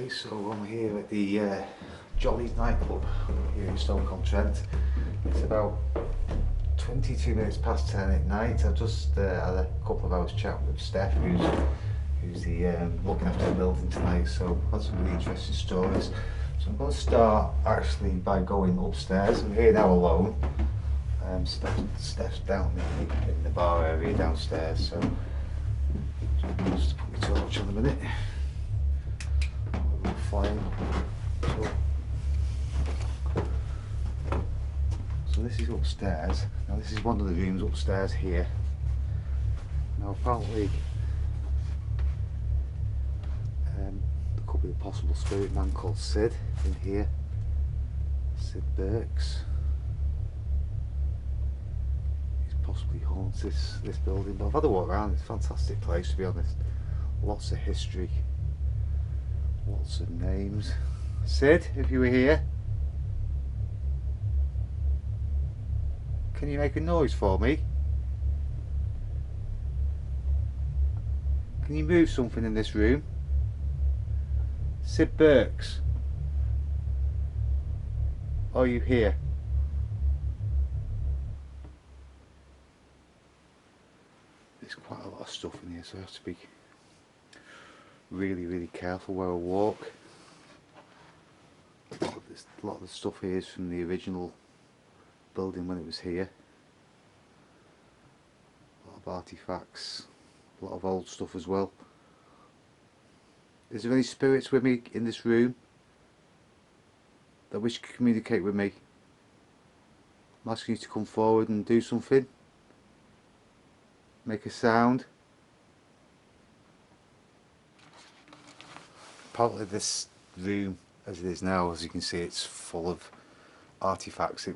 Okay, so I'm here at the Jollees nightclub here in Stoke on Trent. It's about 22 minutes past 10 at night. I've just had a couple of hours chat with Steph, who's the looking after the building tonight. So I've had some really interesting stories. So I'm going to start actually by going upstairs. I'm here now alone. Steph's down in the bar area downstairs. So just put my torch on a minute. Flame. So this is upstairs. Now this is one of the rooms upstairs here. Now apparently there could be a possible spirit man called Sid in here. Sid Burks. He's possibly haunts this building. But I've had a walk around. It's a fantastic place, to be honest. Lots of history. Lots of names. Sid, if you were here, can you make a noise for me? Can you move something in this room? Sid Burks, are you here? There's quite a lot of stuff in here, so I have to be really careful where I walk. A lot of the stuff here is from the original building when it was here. A lot of artifacts, a lot of old stuff as well. Is there any spirits with me in this room that wish to communicate with me? I'm asking you to come forward and do something. Make a sound. Apparently this room, as it is now, as you can see, it's full of artifacts.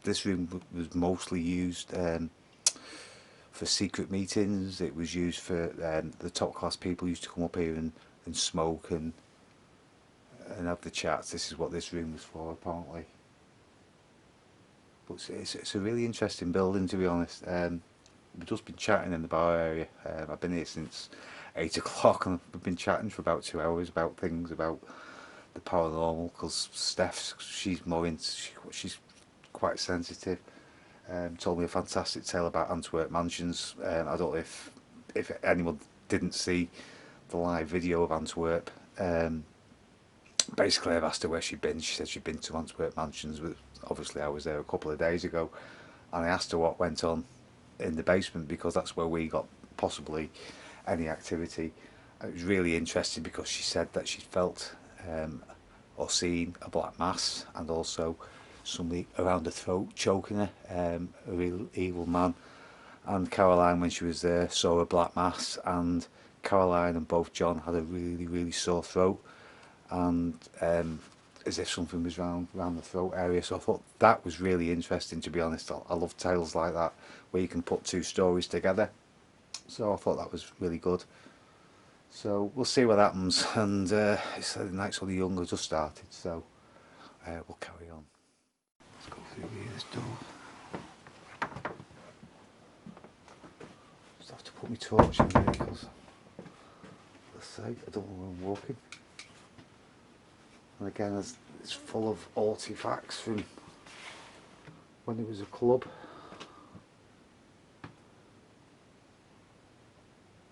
This room was mostly used for secret meetings. It was used for the top class people used to come up here and smoke and have the chats. This is what this room was for, apparently. But it's a really interesting building, to be honest. We've just been chatting in the bar area. I've been here since 8 o'clock and we've been chatting for about 2 hours about things about the paranormal, because Steph, she's quite sensitive. Told me a fantastic tale about Antwerp mansions. I don't know if anyone didn't see the live video of Antwerp. Basically I've asked her where she'd been. She said she'd been to Antwerp mansions, but obviously I was there a couple of days ago, and I asked her what went on in the basement, because that's where we got possibly any activity. It was really interesting because she said that she felt or seen a black mass, and also somebody around her throat choking her, a real evil man. And Caroline, when she was there, saw a black mass, and Caroline and both John had a really sore throat, and as if something was round the throat area. So I thought that was really interesting, to be honest. I love tales like that where you can put two stories together, so I thought that was really good. So we'll see what happens, and it's the night's only young, just started, so we'll carry on. Let's go through here, this door. Just have to put my torch in there because, let's say, I don't know where I'm walking. And again, it's full of artifacts from when it was a club.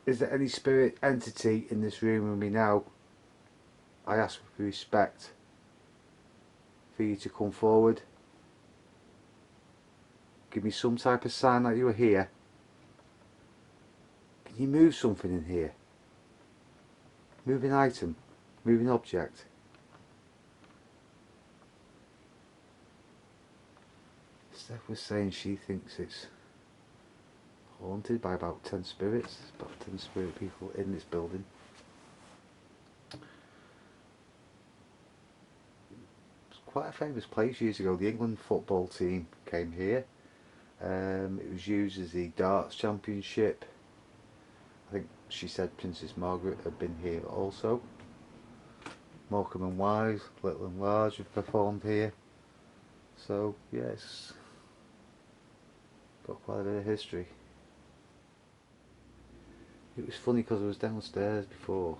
Is there any spirit entity in this room with me now? I ask with respect for you to come forward. Give me some type of sign that you are here. Can you move something in here? Move an item, move an object. Steph was saying she thinks it's haunted by about 10 spirits. There's about 10 spirit people in this building. It's quite a famous place years ago. The England football team came here. It was used as the darts championship. I think she said Princess Margaret had been here also. Morecambe and Wise, Little and Large have performed here. So yeah, it's got quite a bit of history. It was funny because I was downstairs before,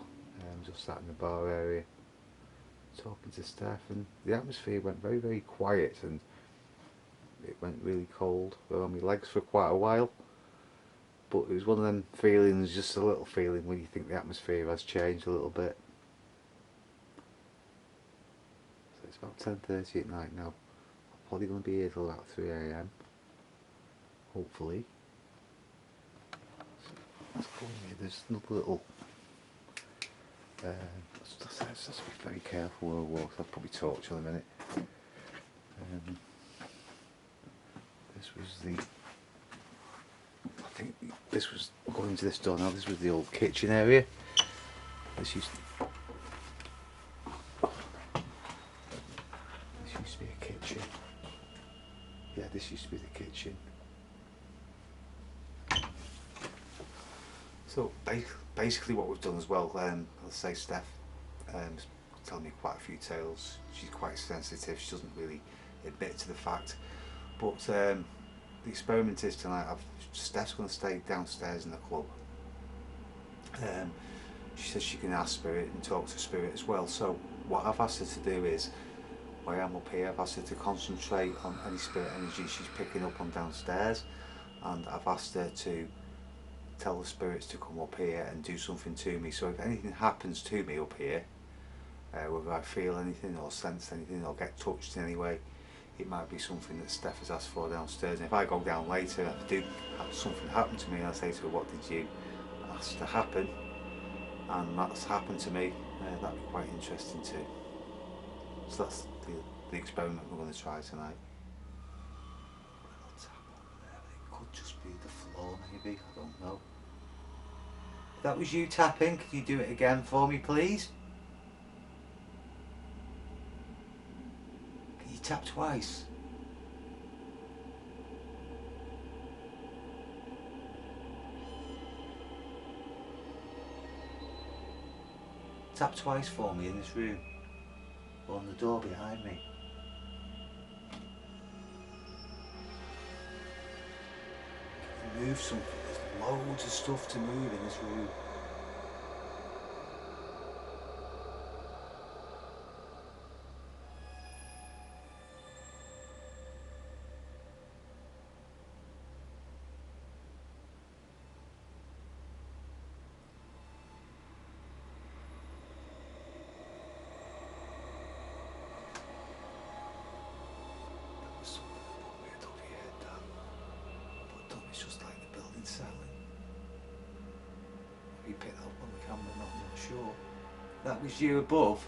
just sat in the bar area, talking to Steph, and the atmosphere went very, very quiet, and it went really cold. I was on my legs for quite a while, but it was one of them feelings, just a little feeling when you think the atmosphere has changed a little bit. So it's about 10:30 at night now. I'm probably going to be here till about 3 a.m. hopefully. So let's go in here. There's another little. Let's just be very careful where I walk. I'll probably torch in a minute. This was the. I think this was going to this door now. This was the old kitchen area. This used to be a kitchen. Yeah, this used to be the kitchen. So basically what we've done as well, I'll say Steph telling me quite a few tales. She's quite sensitive, she doesn't really admit to the fact. But the experiment is tonight, Steph's going to stay downstairs in the club. She says she can ask Spirit and talk to Spirit as well. So what I've asked her to do is, while I'm up here, I've asked her to concentrate on any spirit energy she's picking up on downstairs, and I've asked her to tell the spirits to come up here and do something to me. So if anything happens to me up here, whether I feel anything or sense anything or get touched in any way, it might be something that Steph has asked for downstairs. And if I go down later and I do have something happen to me, and I say to her, what did you ask to happen? And that's happened to me, that'd be quite interesting too. So that's the experiment we're going to try tonight. A little tap over there, but it could just be the floor maybe, I don't know. If that was you tapping, could you do it again for me please? Can you tap twice? Tap twice for me in this room, or on the door behind me. Move something, there's loads of stuff to move in this room. That was you above,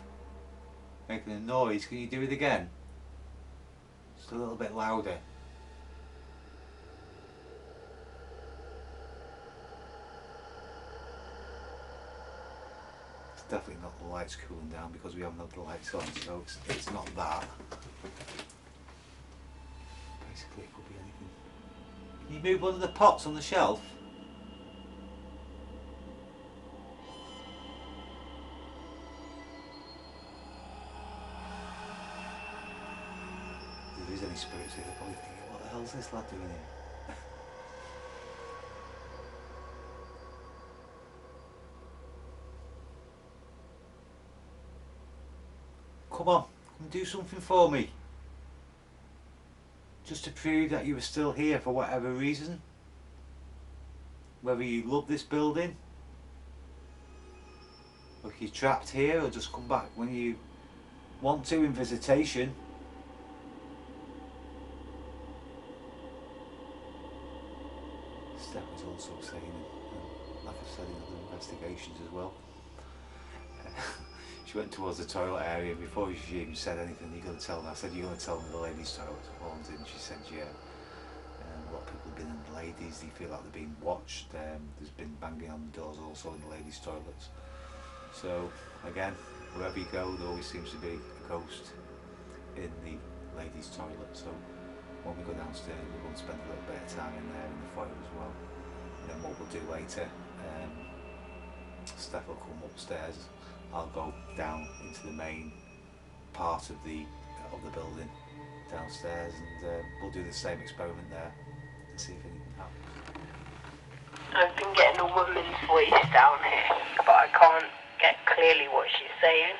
making a noise. Can you do it again? Just a little bit louder. It's definitely not the lights cooling down because we haven't had the lights on, so it's not that. Basically it could be anything. Can you move one of the pots on the shelf? If there's any spirits here, they're probably thinking, what the hell's this lad doing here? Come on, come do something for me. Just to prove that you were still here for whatever reason. Whether you love this building, or if you're trapped here, or just come back when you want to in visitation. Steph was also saying, and like I've said in other investigations as well, she went towards the toilet area. Before she even said anything, you're going to tell me. I said, you're going to tell me the ladies' toilet's haunted? And she said, yeah. A lot of people have been in the ladies, they feel like they're being watched. There's been banging on the doors also in the ladies' toilets. So again, wherever you go, there always seems to be a ghost in the ladies' toilet. So when we go downstairs, we're going to spend a little bit of time in there in the foyer as well. And then what we'll do later, Steph will come upstairs. I'll go down into the main part of the building downstairs, and we'll do the same experiment there and see if anything happens. I've been getting a woman's voice down here, but I can't get clearly what she's saying.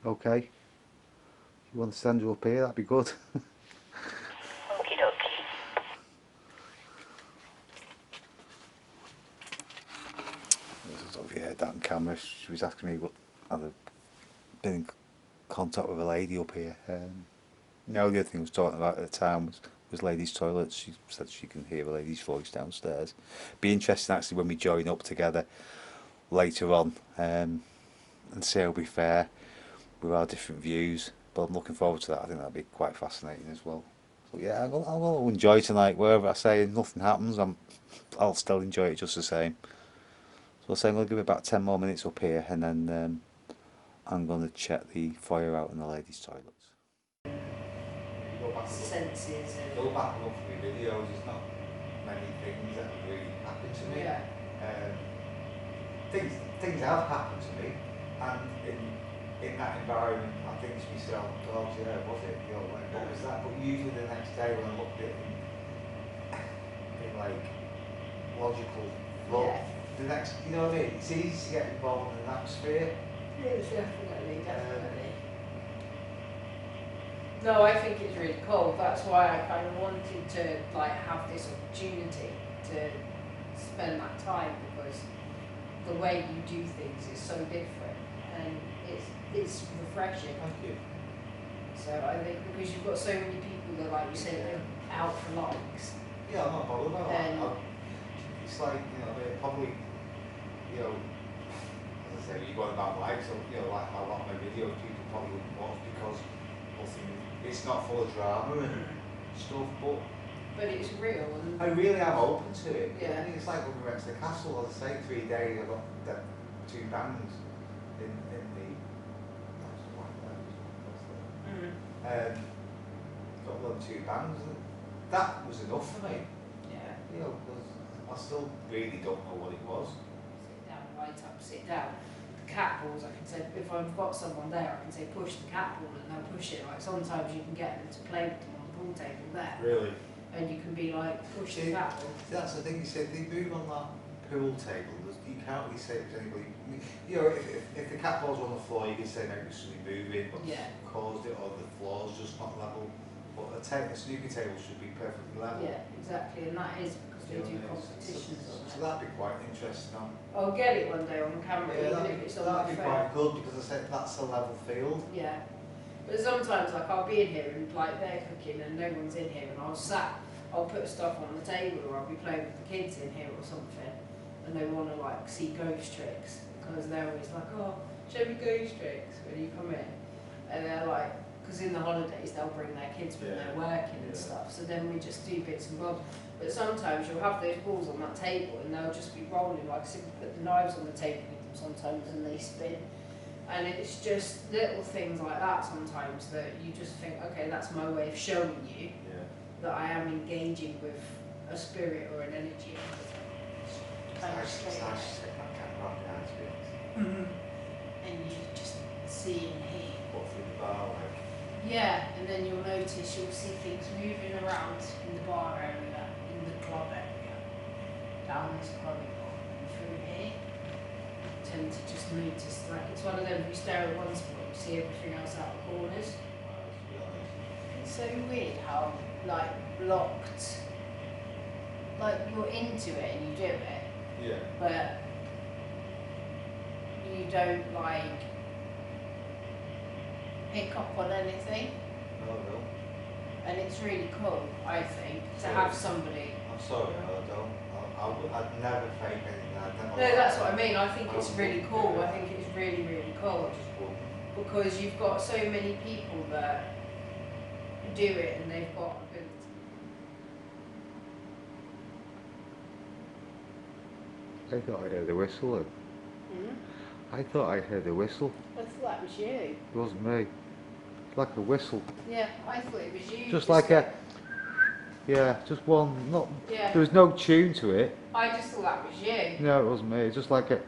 Okay. If you want to stand you up here, that'd be good. Okie dokie. I don't know if you heard that on camera. She was asking me what I'd been in contact with a lady up here. The other thing I was talking about at the time was ladies' toilets. She said she can hear a lady's voice downstairs. Be interesting actually when we join up together later on, and see how we fare with our different views. But I'm looking forward to that. I think that'll be quite fascinating as well. So yeah, I'll enjoy tonight. Wherever I say nothing happens, I'll still enjoy it just the same. So I'll say I'm going to give it about 10 more minutes up here, and then I'm going to check the fire out in the ladies' toilets. Senses and Go back and look for the videos. There's not many things that have really happened to me. yeah. Things have happened to me, and in that environment, I think to myself, God, yeah, was it? You know, like, what was that? But usually the next day when I looked at it in like logical thought, Yeah. the next, you know what I mean? It's easy to get involved in an atmosphere. Yes, definitely. No, I think it's really cool. That's why I kind of wanted to like have this opportunity to spend that time, because the way you do things is so different and it's refreshing. Thank you. So I think because you've got so many people that, like you say, they're out for likes. Yeah, I'm not bothered about that. And It's like, you know, they're probably, you know, as I say, you got about likes, so, you know, like a lot of my videos people probably wouldn't watch because nothing, it's not full of drama and stuff, but it's real. And I really am open to it. Yeah. I mean, it's like when we went to the castle, as I say, 3 days, I got the 2 bands in the, that's like that, got them 2 bands, and that was enough for me, yeah. you know, because I still really don't know what it was. Sit down, light up, sit down. The cat balls, I can say, if I've got someone there, I can say push the cat ball and they'll push it. Like sometimes you can get them to play with them on the pool table there. Really? And you can be like, push the cat ball. That's the thing, you said they move on that pool table, you can't really say it to anybody. I mean, you know, if the cat ball's on the floor, you can say maybe something moving, but Yeah. caused it, or the floor's just not level. But a snooker table should be perfectly level. Yeah, exactly, and that is because they do competitions on So it. that'd be quite interesting. I'll get it one day on camera, even if it's on my that'd be phone. quite good, because I said that's a level field. Yeah. But sometimes, like, I'll be in here and, like, they're cooking and no one's in here and I'll put stuff on the table, or I'll be playing with the kids in here or something, and they want to, like, see ghost tricks, because they're always like, oh, show me ghost tricks when you come in. And they're like, because in the holidays they'll bring their kids when they're working and stuff, so then we just do bits and bobs. But sometimes you'll have those balls on that table and they'll just be rolling, like, so we put the knives on the table with them sometimes and they spin. And it's just little things like that sometimes that you just think, okay, that's my way of showing you that I am engaging with a spirit or an energy. It's nice to take that camera down, to be honest. And you just see and hear. What through the bar, like. Yeah, and then you'll notice, you'll see things moving around in the bar area, in the club area, down this corridor, and through here. Tend to just notice that it's one of them, if you stare at one spot, you see everything else out the corners. It's so weird how, like, blocked, like, you're into it and you do it, Yeah. but you don't, like, pick up on anything. No, no. And it's really cool, I think, to have somebody. I'm sorry, I don't. I'd never fake anything. I'd never. No, that's what I mean. I think it's really cool. I think it's really, really cool. Because you've got so many people that do it and they've got ability. I thought I heard a whistle. I thought I heard a whistle. I thought that was you. It wasn't me. It's like a whistle. Yeah, I thought it was you. Just like a. Yeah, just one. Not. Yeah. There was no tune to it. I just thought that was you. No, it wasn't me. It's just like a.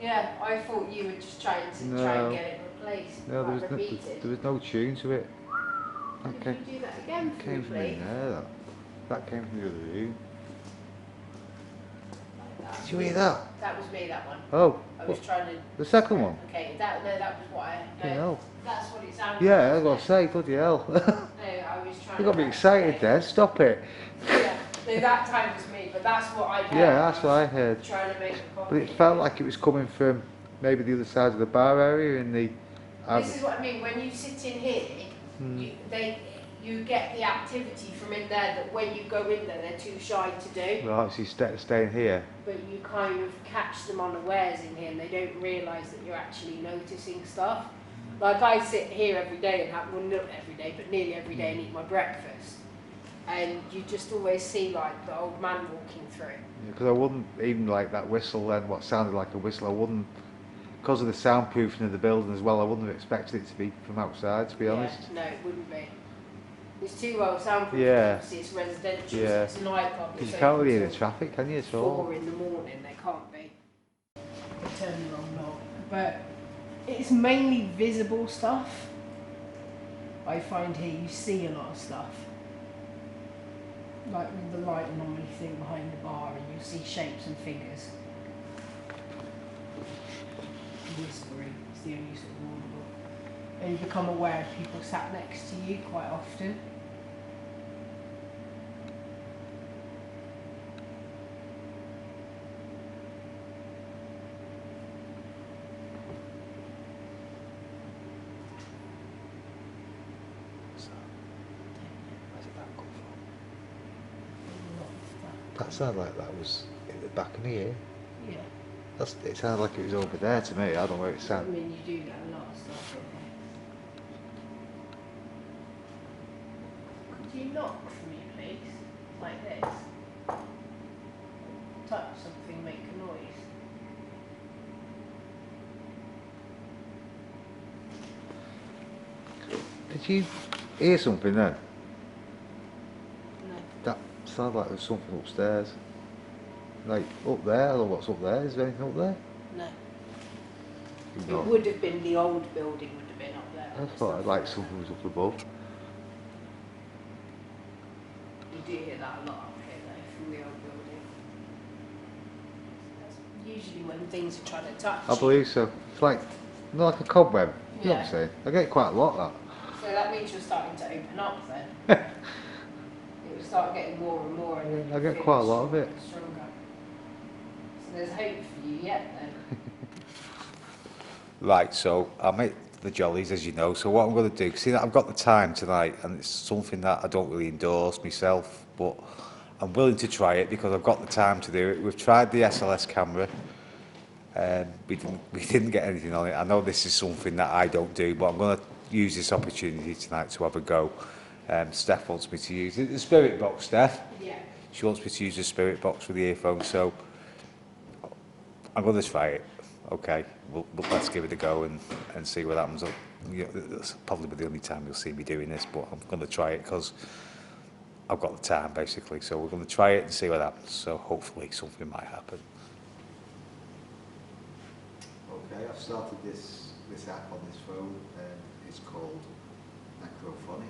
Yeah, I thought you were just trying to try and get it replaced. No, like repeated. there was no tune to it. Could you do that again for me, Came from in please? there. That came from the other room. Like that. Did you hear that? That was me, that one. Oh. I was trying to... The second one? Okay, that was what I... Yeah, hell. That's what it sounded Yeah, like. I was going to say, bloody hell. No, I was trying You to... got me excited then, stop it. Yeah, no, that time was me, but that's what I heard. Yeah, that's what I heard. Trying to make a But copy. it felt like it was coming from maybe the other side of the bar area in the... This is what I mean, when you sit in here, you get the activity from in there that when you go in there, they're too shy to do. Right, so you staying here. But you kind of catch them unawares in here and they don't realise that you're actually noticing stuff. Like I sit here every day and have, well not every day, but nearly every day and eat my breakfast. And you just always see like the old man walking through. Because I wouldn't even like that whistle then, what sounded like a whistle, I wouldn't, because of the soundproofing of the building as well, I wouldn't have expected it to be from outside, to be honest. No, it wouldn't be. It's too well soundproof, Yeah. obviously it's residential, Yeah. so it's a nightclub. Because you can't really hear the traffic, can you, at all? 4 in the morning, they can't be. Turn the wrong knob. But it's mainly visible stuff. I find here you see a lot of stuff. Like with the light normally thing behind the bar and you see shapes and figures. Whispering is the only sort of audible. And you become aware of people sat next to you quite often. That sounded like that was in the back of me ear. Yeah. It sounded like it was over there to me, I don't know where it I sounded. mean, you do get a lot of stuff in here. Could you knock for me, please? Like this. Touch something, make a noise. Did you hear something then? No. That sounded like there was something upstairs. Like up there, I don't know what's up there. Is there anything up there? No. No. It would have been the old building would have been up there. I thought I'd like something was up above. You do hear that a lot up here though, from the old building. That's usually when things are trying to touch I you. believe so. It's like, like a cobweb. You know what Yeah. I'm saying? I get quite a lot of So that means you're starting to open up then. that. It will start getting more and more and then I get feel quite a lot of stronger it. and stronger. So there's hope for you yet then. Right, so I'm at the Jollies, as you know. So what I'm going to do, see that I've got the time tonight, and it's something that I don't really endorse myself, but I'm willing to try it because I've got the time to do it. We've tried the SLS camera, and we didn't get anything on it. I know this is something that I don't do, but I'm going to use this opportunity tonight to have a go. Steph wants me to use the spirit box. Steph, Yeah. she wants me to use the spirit box with the earphones, so I'm going to try it. Okay, let's give it a go and see what happens. You know, that's probably the only time you'll see me doing this, but I'm going to try it because I've got the time basically. So we're going to try it and see what happens. So hopefully something might happen. Okay, I've started this app on this phone. It's called Necrophonic.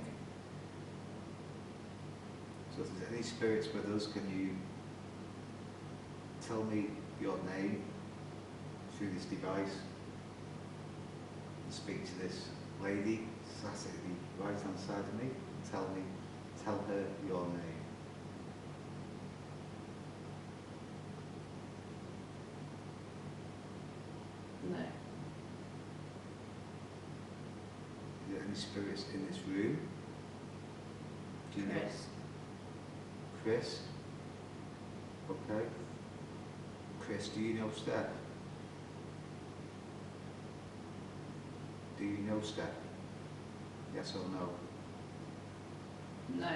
So if there's any spirits with us, can you tell me your name through this device and speak to this lady sat at the right hand side of me? Tell her your name. No. Is there any spirits in this room? Do you know? Chris? Okay. Chris, do you know Steph? Do you know Steph? Yes or no? No.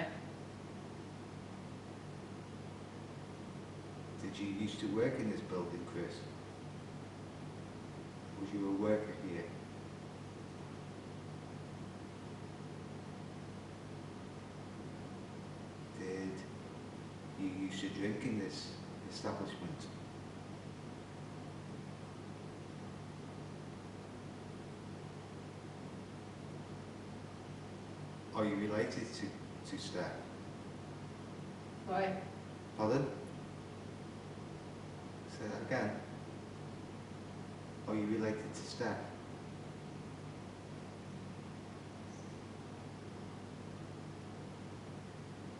Did you used to work in this building, Chris? Was you a worker here? Did you used to drink in this establishment? Are you related to Steph? Why? Pardon? Say that again? Are you related to Steph?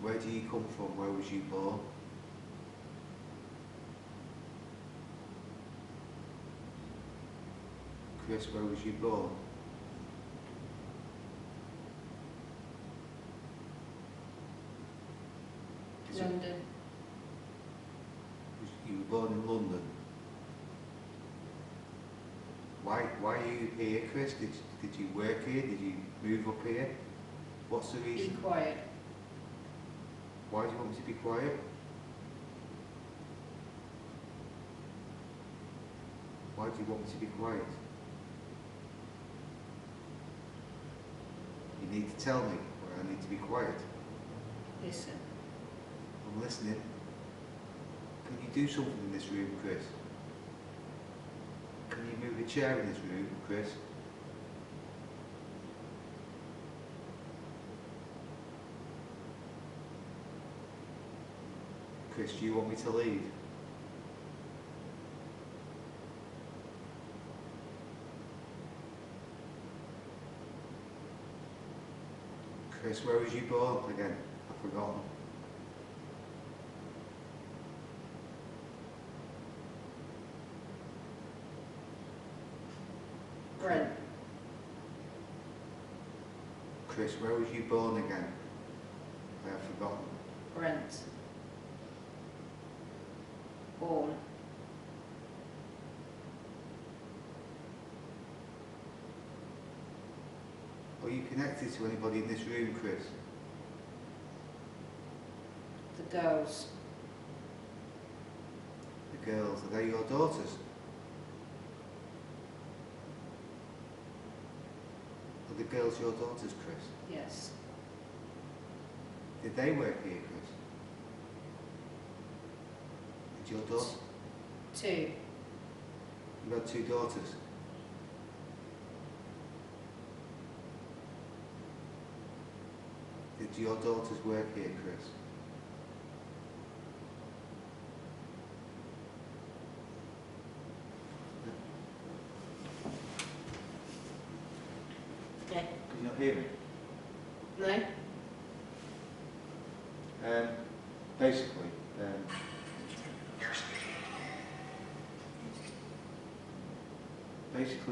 Where do you come from? Where was you born? Chris, where was you born? London. You were born in London. Why are you here, Chris? Did you work here? Did you move up here? What's the Be reason? quiet. Why do you want me to be quiet? Why do you want me to be quiet? You need to tell me why I need to be quiet. Listen. I'm listening. Can you do something in this room, Chris? Can you move a chair in this room, Chris? Chris, do you want me to leave? Chris, where was you born again? I've forgotten. Brent. Chris, where was you born again? I have forgotten. Brent. Born. Are you connected to anybody in this room, Chris? The girls. The girls, are they your daughters? Are the girls your daughters, Chris? Yes. Did they work here, Chris? Did your daughter? 2. You had 2 daughters? Did your daughters work here, Chris? Yeah. Can you not hear me? No? Basically,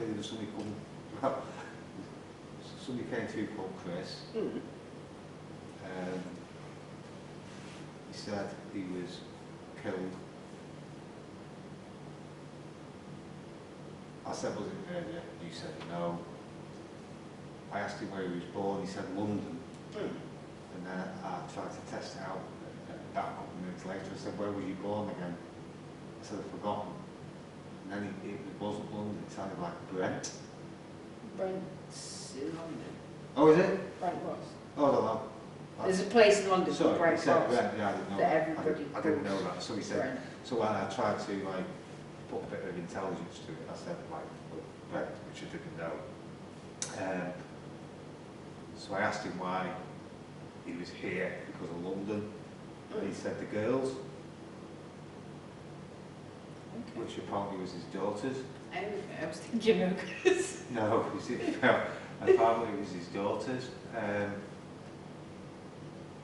there was somebody called, well, somebody came through called Chris. Mm. He said he was killed. I said, was it murder? He said no. I asked him where he was born, he said London. Mm. And then I tried to test it out. About a couple of minutes later, I said, where were you born again? I said, I've forgotten. And then it wasn't London, it sounded like Brent. Brent's in London. Oh, is it? Brent was. Oh, I don't know. There's a place in London Sorry, called Brent he said Cross Brent, yeah, I didn't know that that. everybody I didn't know calls that. So he said, Brent. so when I tried to like put a bit of intelligence to it, I said like Brent, which I didn't know. So I asked him why he was here because of London, and he said the girls, Okay. which apparently was his daughters. I was thinking of Chris. No, you see, apparently it was his daughters.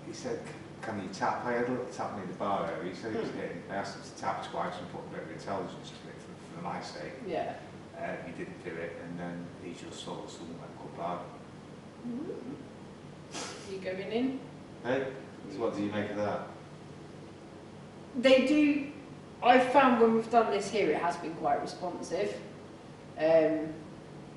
He said, can you tap? I had a little tap near the bar area. He said he was hitting. I asked him to tap twice and put a bit of intelligence to it for my sake. Yeah. He didn't do it, and then he just saw someone went goodbye. You going in? Hey, so what do you make of that? They do. I've found when we've done this here, it has been quite responsive.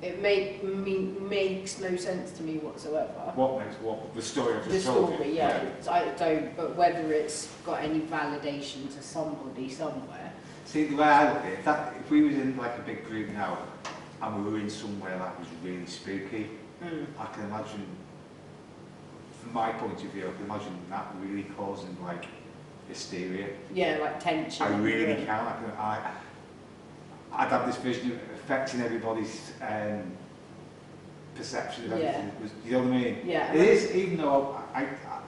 It makes no sense to me whatsoever. What makes what the story I've The just told you? story, yeah. I don't. But whether it's got any validation to somebody somewhere. See, the way I look at it, if we was in like a big group now, and we were in somewhere that was really spooky, I can imagine, from my point of view, I can imagine that really causing like hysteria. Yeah, like tension. I really can. I'd have this vision of affecting everybody's perception of everything. Yeah. You know what I mean? Yeah. It is, even though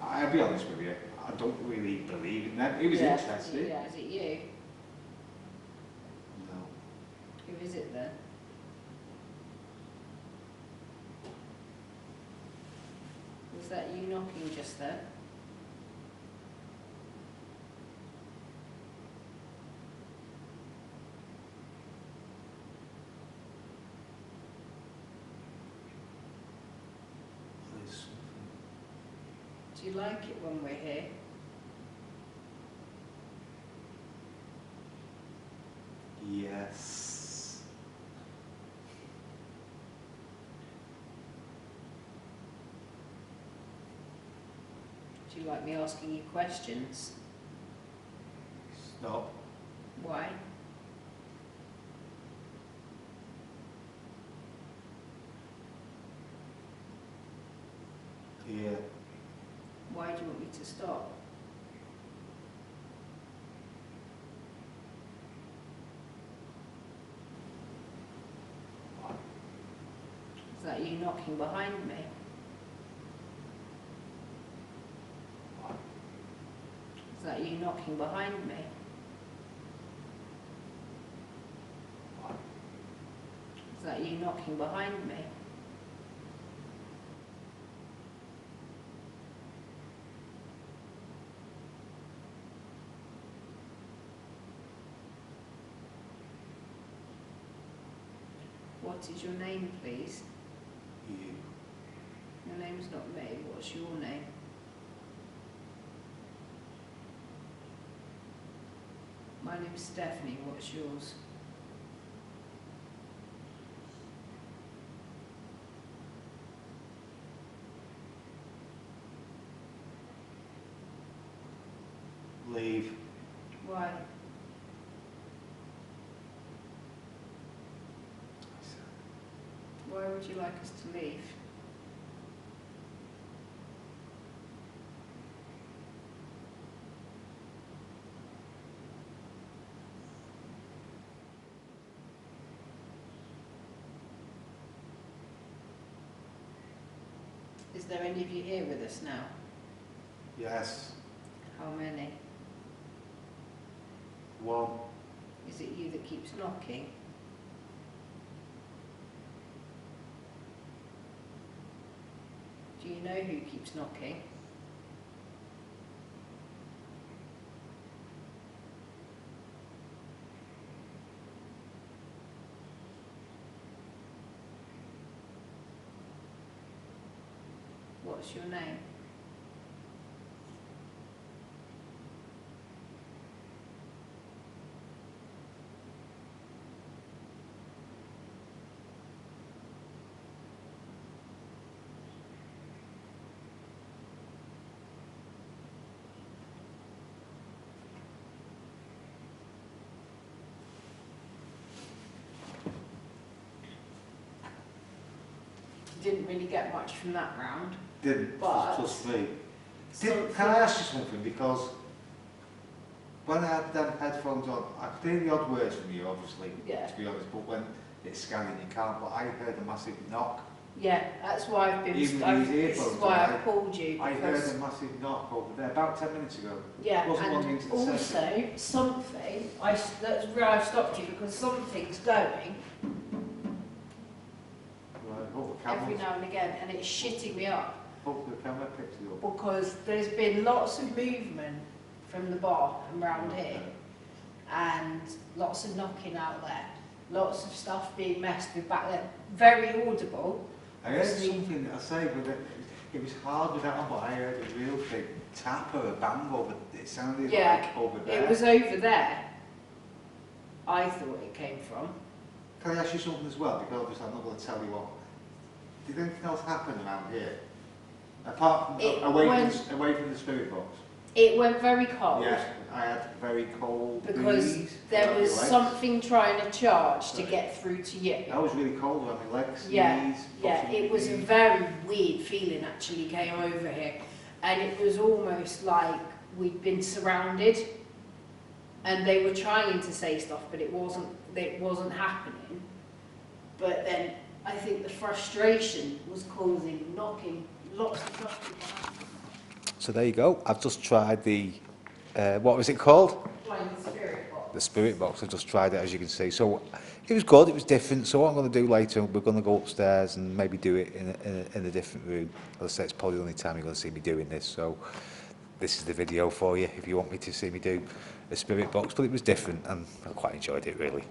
I'll be honest with you, I don't really believe in them. It was interesting. Yeah, is it you? Who is it then? Was that you knocking just then? Do you like it when we're here? Yes. Do you like me asking you questions? Stop. Why? Yeah. Why do you want me to stop? Is that you knocking behind me? Is that you knocking behind me? Is that you knocking behind me? What is your name, please? You. Your name's not me. What's your name? My name's Stephanie. What's yours? Leave. Why? Why would you like us to leave? Is there any of you here with us now? Yes. How many? One. Is it you that keeps knocking? Do you know who keeps knocking? What's your name? Didn't really get much from that round. Didn't. But- Trust me. Something- Can I ask you something? Because when I had them headphones on, I could hear the odd words from you, obviously, Yeah. to be honest, but when it's scanning, you can't. But I heard a massive knock. Yeah, that's why I've been. Even I've, these this is earphones, why I- I've called you. I heard Because, a massive knock over there about 10 minutes ago. yeah, wasn't long and into the also session. something. That's where I've stopped you because something's going Right, hope the every camera, now and again, and it's shitting me up hope the camera picks it up. because there's been lots of movement from the bar and round here, and lots of knocking out there, lots of stuff being messed with back there. Very audible. I heard Obviously- something, I say, but it was hard without one, but I heard a real big tap or a bang over, it sounded Yeah, like over there. It was over there. I thought it came from. Can I ask you something as well? Because obviously I'm not going to tell you what. Did anything else happen around here? Apart from, It away from the spirit box? It went very cold. Yes, I had very cold Because breeze there around was my legs. something trying to charge to Right. get through to you. I was really cold around my legs, Yeah, knees, yeah, bottom it was a knees. very weird feeling actually came over here. And it was almost like we'd been surrounded and they were trying to say stuff, but it wasn't happening. But then I think the frustration was causing knocking, lots of knocking behind. So there you go. I've just tried the, what was it called? Flying spirit box. the spirit box. I just tried it, as you can see. So it was good, it was different. So what I'm going to do later, we're going to go upstairs and maybe do it in a different room. As I say, it's probably the only time you're going to see me doing this. So this is the video for you if you want me to see me do a spirit box. But it was different and I quite enjoyed it, really.